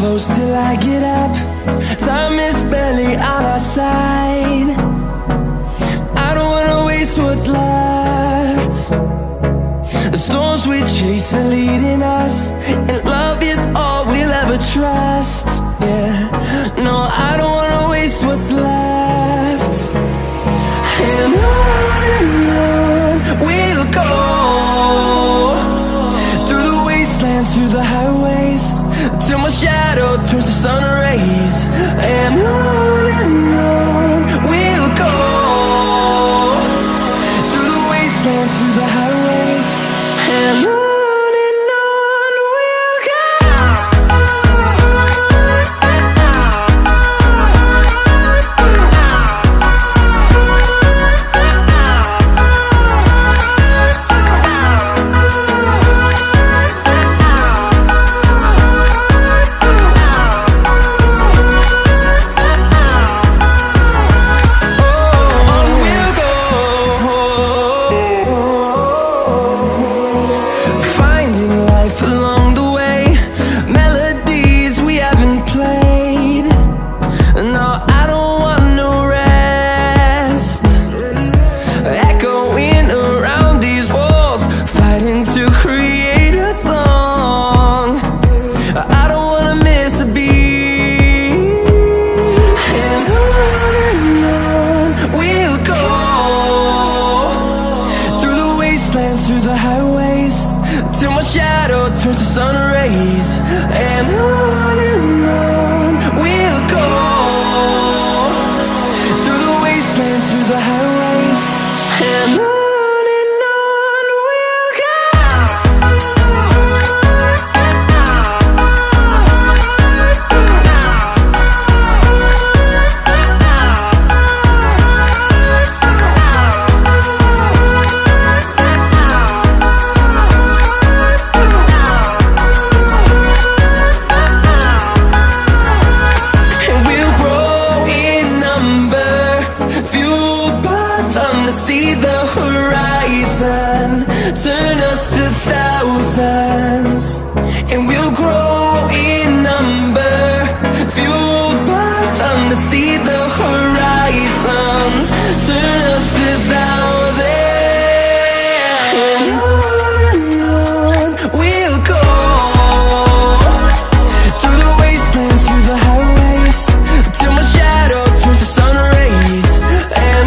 close till I get up. Time is barely on our side. I don't wanna waste what's left. The storms we chase are leading us, and love is all we'll ever trust. Yeah, no, I don't wanna waste what's left. And on we'll go, through the wastelands, through the highways, till my shadow turns to sun rays. And on we'll go, through the wastelands, through the highways, and on we'll go. Through the highways, till my shadow turns to sun rays. And on we'll go, through the wastelands, through the highways, and on we'll go. See the horizon, turn us to thousands, and we'll grow in number, fueled by them to see the horizon, turn us to thousands. And on we'll go, through the wastelands, through the highways, till my shadow turns to sun rays. And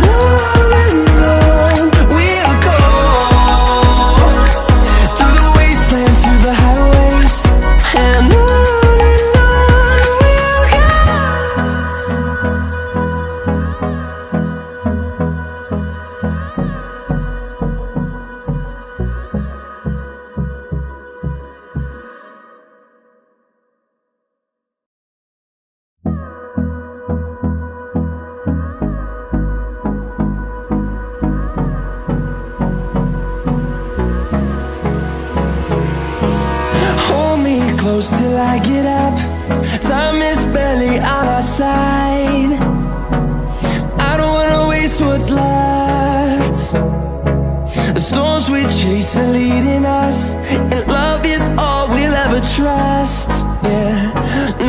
close till I get up. Time is barely on our side. I don't wanna waste what's left. The storms we chase are leading us, and love is all we'll ever trust. Yeah,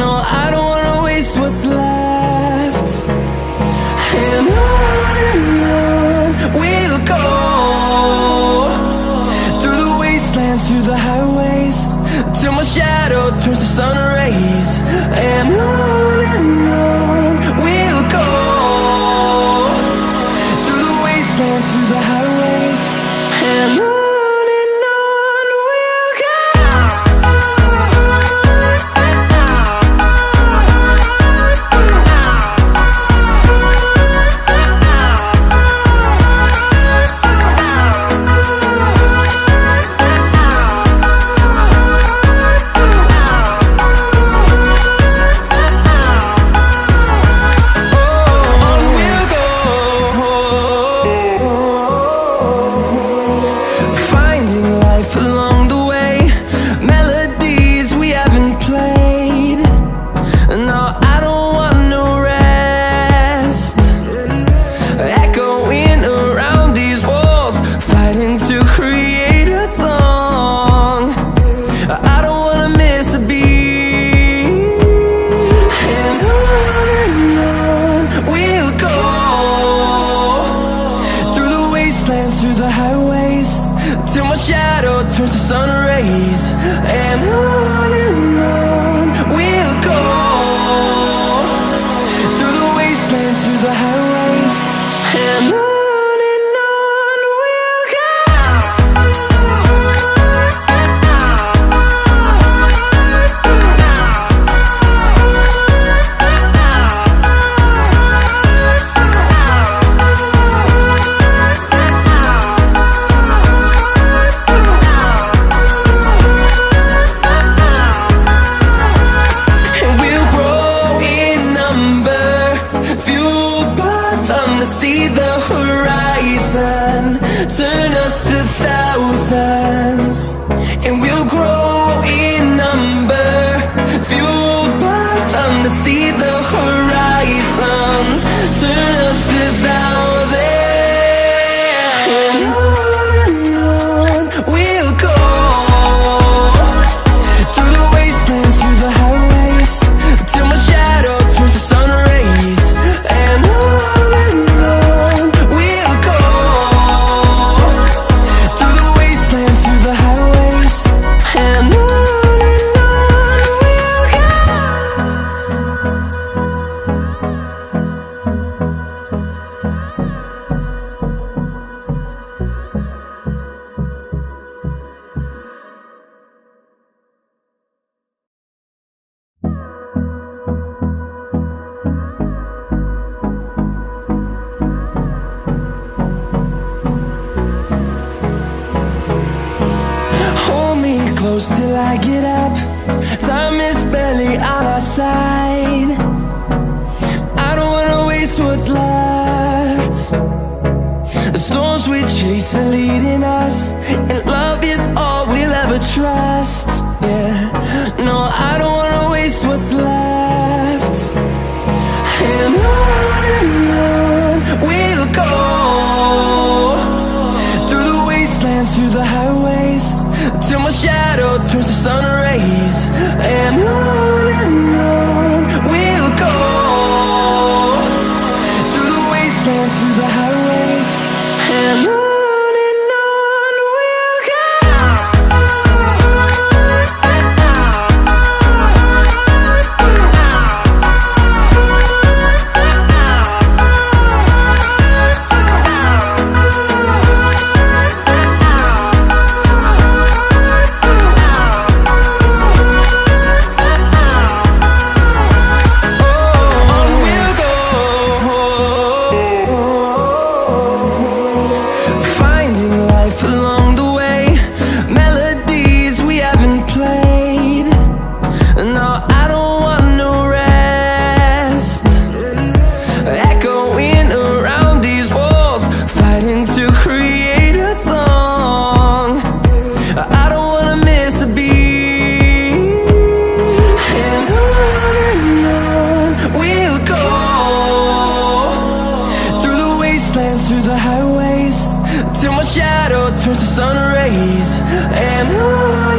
no, I don't wanna waste what's left. And on we'll go, through the wastelands, through the highways, till my shadow turns to sun rays. And on we'll go, through the wastelands, through the highways, and on see the horizon, turn us to thousands, and we'll grow in number, fueled by them to see the horizon, turn us to thousands. And on we'll go, through the wastelands, through the highways, till my shadow turns to sun rays. And on we'll go, through the wastelands, through the highways. And on we'll go. Hold me close till I get up. Time is barely on our side. I don't wanna waste what's left. The storms we chase are leading us, and love is all we'll ever trust. Yeah, no, I don't wanna waste what's left. And on we'll go, through the wastelands, through the highways, till my shadow turns to sun rays. And on we'll go, through the wastelands, through the highways. And on we'll go. Through the highways, till my shadow turns to sun rays. And on